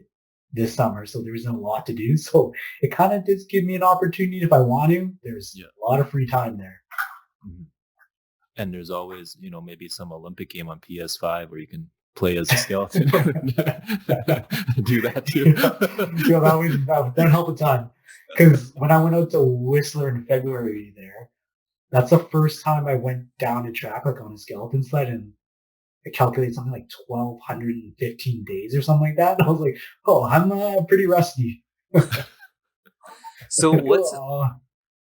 this summer, so there isn't a lot to do. So it kind of does give me an opportunity if I want to. There's a lot of free time there. Mm-hmm. And there's always, maybe some Olympic game on PS5 where you can play as a skeleton. Do that too. That would help a ton. Because when I went out to Whistler in February there, that's the first time I went down a track like on a skeleton sled, and I calculated something like 1,215 days or something like that. And I was like, oh, I'm pretty rusty. So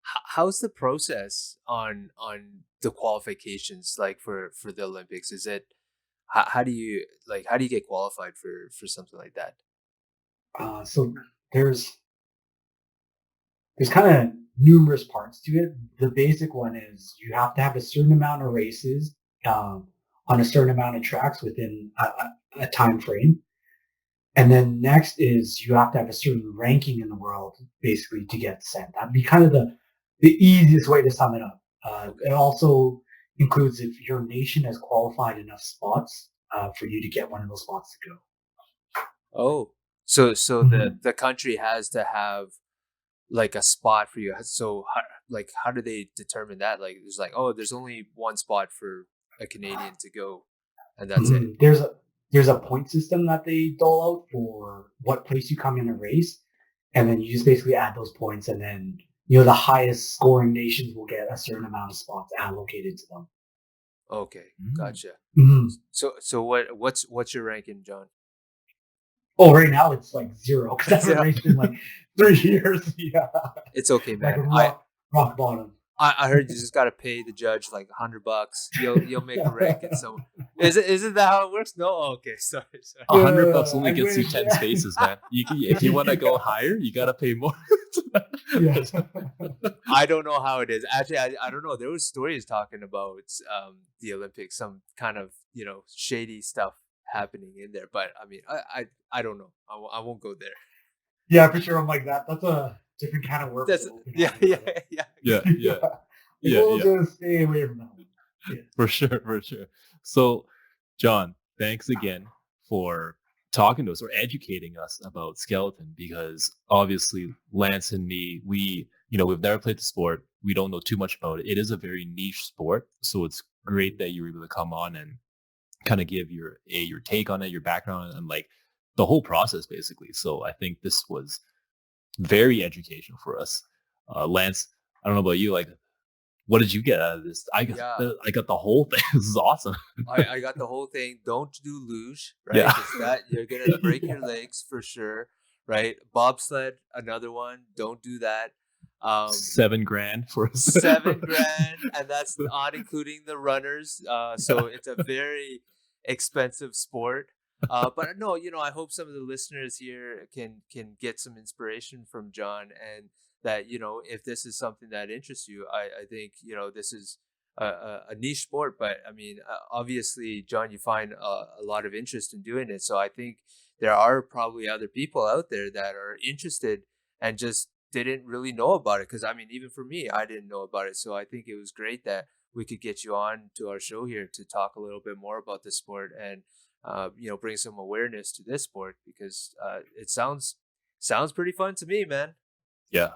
how's the process on the qualifications like for the Olympics? Is it how do you get qualified for something like that? So there's kind of numerous parts to it. The basic one is you have to have a certain amount of races on a certain amount of tracks within a time frame. And then next is you have to have a certain ranking in the world, basically, to get sent. That'd be kind of the easiest way to sum it up. It also includes if your nation has qualified enough spots for you to get one of those spots to go. Oh, so the country has to have like a spot for you. So how do they determine that? Like there's only one spot for a Canadian to go, and that's it. there's a point system that they dole out for what place you come in a race. And then you just basically add those points, and then, the highest scoring nations will get a certain amount of spots allocated to them. Okay, gotcha. Mm-hmm. So what's your ranking, John? Oh, right now it's like 0 because I haven't raced in like 3 years. Yeah. It's okay, man. Like rock bottom. I heard you just got to pay the judge like $100. You'll make a ranking. So isn't that how it works? No, okay, sorry. $100 only gets you 10 spaces, man. If you want to go higher, you gotta pay more. Yes. I don't know how it is. Actually, I don't know. There was stories talking about the Olympics, some kind of shady stuff happening in there. But I mean, I don't know. I won't go there. Yeah, for sure. I'm like that. That's a different kind of work. Yeah. We'll just stay away from that one. Yeah. For sure. So, John, thanks again for talking to us or educating us about skeleton, because obviously Lance and me, we've never played the sport. We don't know too much about it. It is a very niche sport. So it's great that you were able to come on and kind of give your take on it, your background, and like the whole process basically. So I think this was very educational for us. Lance, I don't know about you, like, what did you get out of this? I got the whole thing. This is awesome. I got the whole thing. Don't do luge, right? Yeah. That you're gonna break your legs for sure, right? Bobsled, another one. Don't do that. $7,000 for us. $7,000, and that's not including the runners. So it's a very expensive sport. But no, I hope some of the listeners here can get some inspiration from John, and that, if this is something that interests you, I think, this is a niche sport, but I mean, obviously, John, you find a lot of interest in doing it. So I think there are probably other people out there that are interested and just didn't really know about it. Because I mean, even for me, I didn't know about it. So I think it was great that we could get you on to our show here to talk a little bit more about the sport and bring some awareness to this sport, because it sounds pretty fun to me, man. Yeah.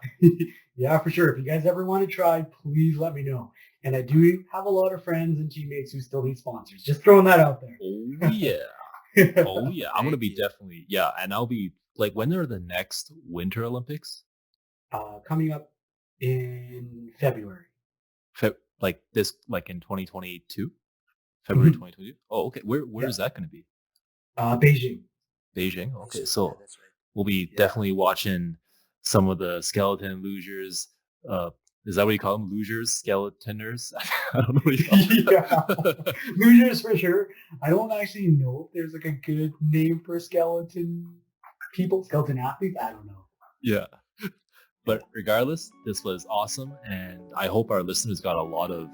Yeah, for sure. If you guys ever want to try, please let me know. And I do have a lot of friends and teammates who still need sponsors. Just throwing that out there. Oh yeah. Oh yeah. I'm gonna be definitely, and I'll be like, when are the next Winter Olympics? Coming up in February. Like in 2022? February 2022? Oh, okay. Where is that going to be? Beijing. Beijing. Okay, so That's right. we'll be definitely watching some of the skeleton lugers. Is that what you call them? Lugers, skeletoners? I don't know what you call them. Yeah, lugers for sure. I don't actually know if there's like a good name for skeleton athletes. I don't know. Yeah. But regardless, this was awesome, and I hope our listeners got a lot of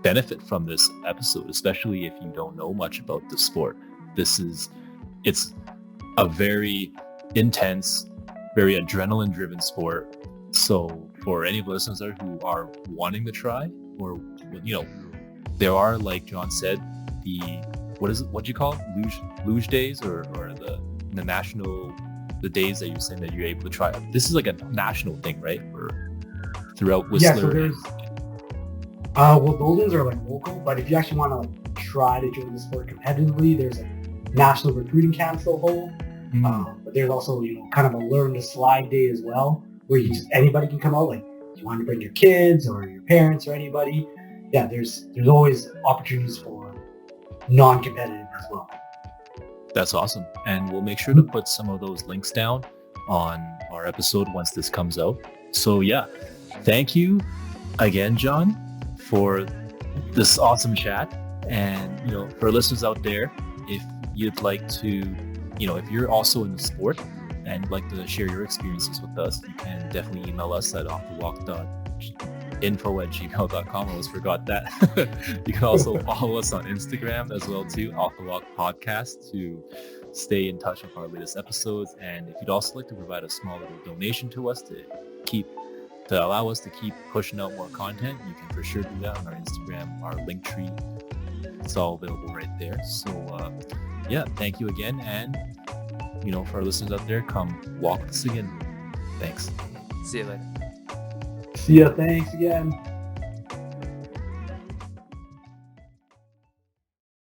benefit from this episode, especially if you don't know much about the sport. It's a very intense, very adrenaline-driven sport. So for any of the listeners there who are wanting to try, or there are, like John said, what do you call it? Luge days, or the national, the days that you're saying that you're able to try. This is like a national thing, right? Or throughout Whistler. Yeah, so there's those ones are like local, but if you actually want to like try to join the sport competitively, there's a national recruiting camp still hold. But there's also kind of a learn to slide day as well, where anybody can come out. Like if you want to bring your kids or your parents or anybody, yeah, there's always opportunities for non-competitive as well. That's awesome, and we'll make sure to put some of those links down on our episode once this comes out. So yeah, thank you again, John, for this awesome chat. And for listeners out there, if you'd like to, if you're also in the sport and like to share your experiences with us, you can definitely email us at offthewalk.info@gmail.com. I almost forgot that. You can also follow us on Instagram as well too, Off the Walk Podcast, to stay in touch with our latest episodes. And if you'd also like to provide a small little donation to us to allow us to keep pushing out more content, you can for sure do that on our Instagram, our link tree. It's all available right there. So thank you again. And for our listeners out there, come walk with us again. Thanks. See you later. See ya. Thanks again.